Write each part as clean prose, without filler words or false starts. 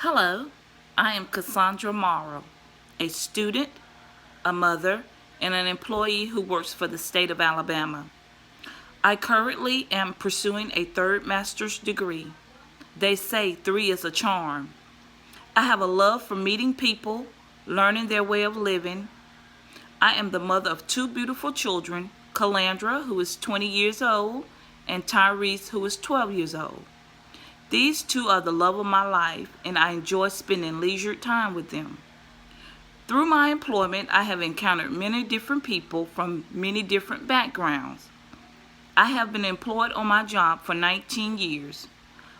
Hello, I am Cassandra Morrow, a student, a mother, and an employee who works for the state of Alabama. I currently am pursuing a third master's degree. They say 3 is a charm. I have a love for meeting people, learning their way of living. I am the mother of 2 beautiful children, Calandra, who is 20 years old, and Tyrese, who is 12 years old. These 2 are the love of my life, and I enjoy spending leisure time with them. Through my employment, I have encountered many different people from many different backgrounds. I have been employed on my job for 19 years.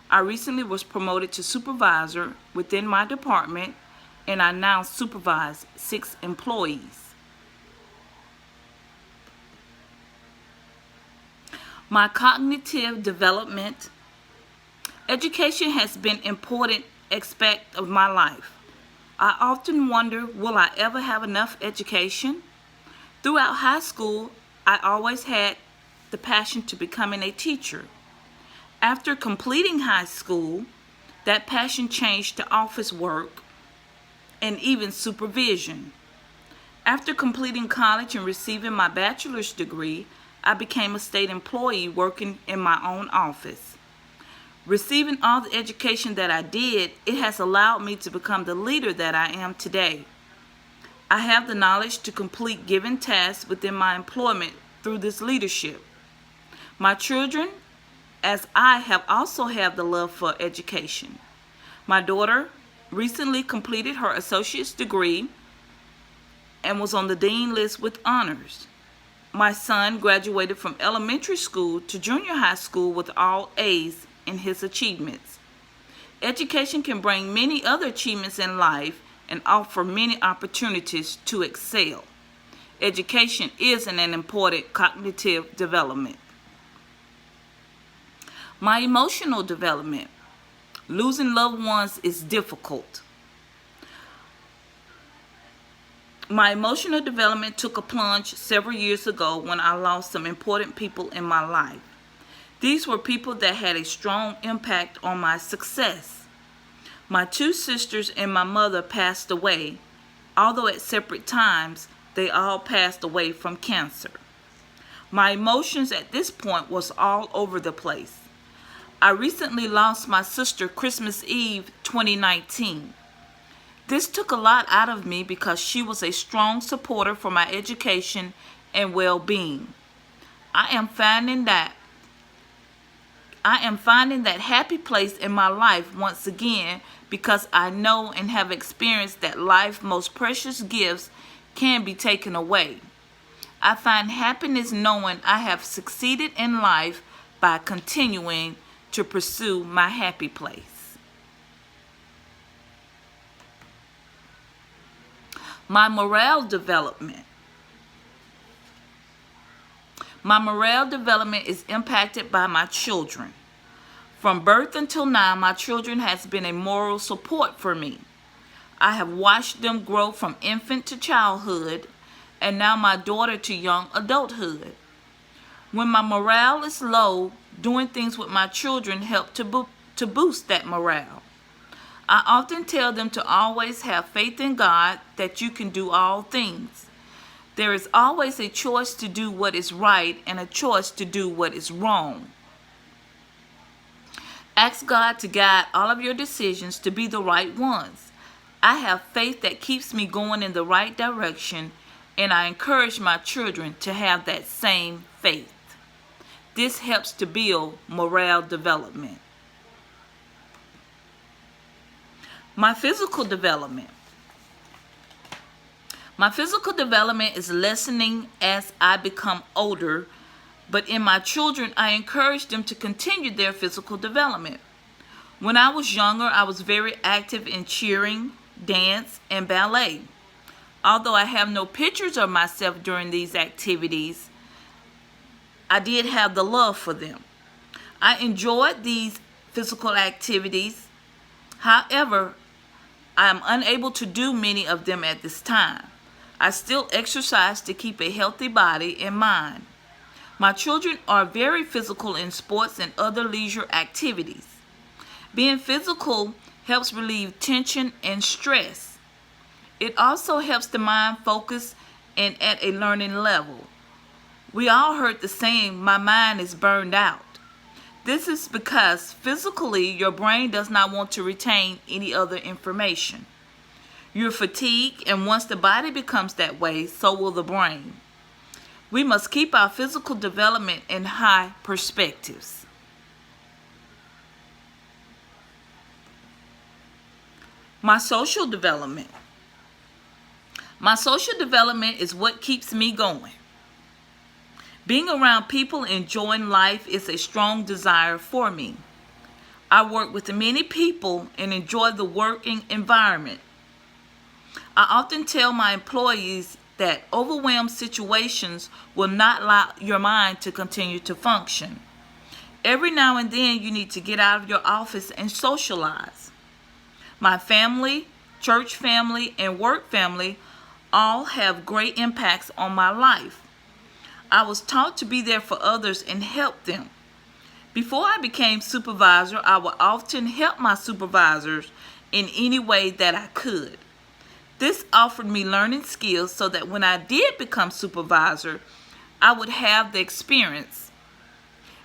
I recently was promoted to supervisor within my department, and I now supervise 6 employees. My cognitive development. Education has been an important aspect of my life. I often wonder, will I ever have enough education? Throughout high school, I always had the passion to becoming a teacher. After completing high school, that passion changed to office work and even supervision. After completing college and receiving my bachelor's degree, I became a state employee working in my own office. Receiving all the education that I did, it has allowed me to become the leader that I am today. I have the knowledge to complete given tasks within my employment through this leadership. My children, as I have also have the love for education. My daughter recently completed her associate's degree and was on the dean list with honors. My son graduated from elementary school to junior high school with all A's in his achievements. Education can bring many other achievements in life and offer many opportunities to excel. Education is an important cognitive development. My emotional development. Losing loved ones is difficult. My emotional development took a plunge several years ago when I lost some important people in my life. These were people that had a strong impact on my success. My 2 sisters and my mother passed away, although at separate times, they all passed away from cancer. My emotions at this point was all over the place. I recently lost my sister Christmas Eve 2019. This took a lot out of me because she was a strong supporter for my education and well-being. I am finding that happy place in my life once again because I know and have experienced that life's most precious gifts can be taken away. I find happiness knowing I have succeeded in life by continuing to pursue my happy place. My morale development. My morale development is impacted by my children. From birth until now, my children has been a moral support for me. I have watched them grow from infant to childhood, and now my daughter to young adulthood. When my morale is low, doing things with my children help to boost that morale. I often tell them to always have faith in God that you can do all things. There is always a choice to do what is right and a choice to do what is wrong. Ask God to guide all of your decisions to be the right ones. I have faith that keeps me going in the right direction, and I encourage my children to have that same faith. This helps to build morale development. My physical development. My physical development is lessening as I become older, but in my children, I encourage them to continue their physical development. When I was younger, I was very active in cheering, dance, and ballet. Although I have no pictures of myself during these activities, I did have the love for them. I enjoyed these physical activities. However, I am unable to do many of them at this time. I still exercise to keep a healthy body and mind. My children are very physical in sports and other leisure activities. Being physical helps relieve tension and stress. It also helps the mind focus and at a learning level. We all heard the saying, my mind is burned out. This is because physically your brain does not want to retain any other information. You're fatigued, and once the body becomes that way, so will the brain. We must keep our physical development in high perspectives. My social development. My social development is what keeps me going. Being around people enjoying life is a strong desire for me. I work with many people and enjoy the working environment. I often tell my employees that overwhelmed situations will not allow your mind to continue to function. Every now and then you need to get out of your office and socialize. My family, church family, and work family all have great impacts on my life. I was taught to be there for others and help them. Before I became supervisor, I would often help my supervisors in any way that I could. This offered me learning skills so that when I did become supervisor, I would have the experience.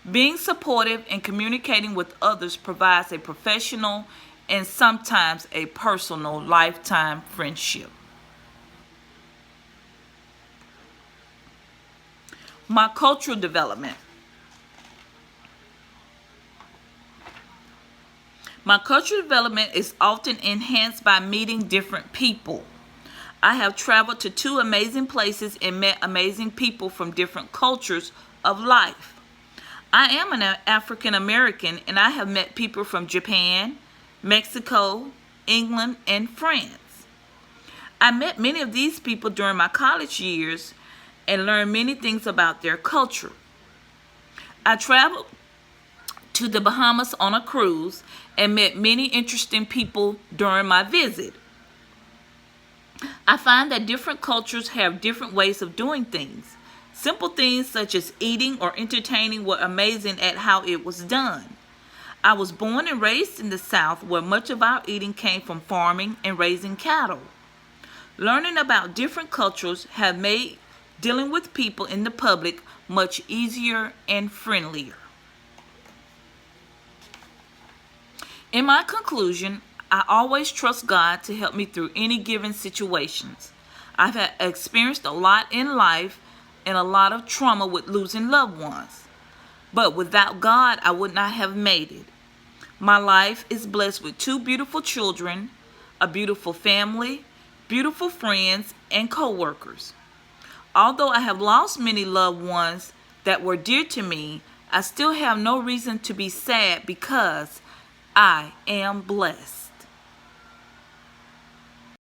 Being supportive and communicating with others provides a professional and sometimes a personal lifetime friendship. My cultural development. My cultural development is often enhanced by meeting different people. I have traveled to 2 amazing places and met amazing people from different cultures of life. I am an African American, and I have met people from Japan, Mexico, England, and France. I met many of these people during my college years and learned many things about their culture. I traveled to the Bahamas on a cruise and met many interesting people during my visit. I find that different cultures have different ways of doing things. Simple things such as eating or entertaining were amazing at how it was done. I was born and raised in the South, where much of our eating came from farming and raising cattle. Learning about different cultures have made dealing with people in the public much easier and friendlier. In my conclusion, I always trust God to help me through any given situations. I've experienced a lot in life and a lot of trauma with losing loved ones. But without God, I would not have made it. My life is blessed with 2 beautiful children, a beautiful family, beautiful friends, and co-workers. Although I have lost many loved ones that were dear to me, I still have no reason to be sad because I am blessed.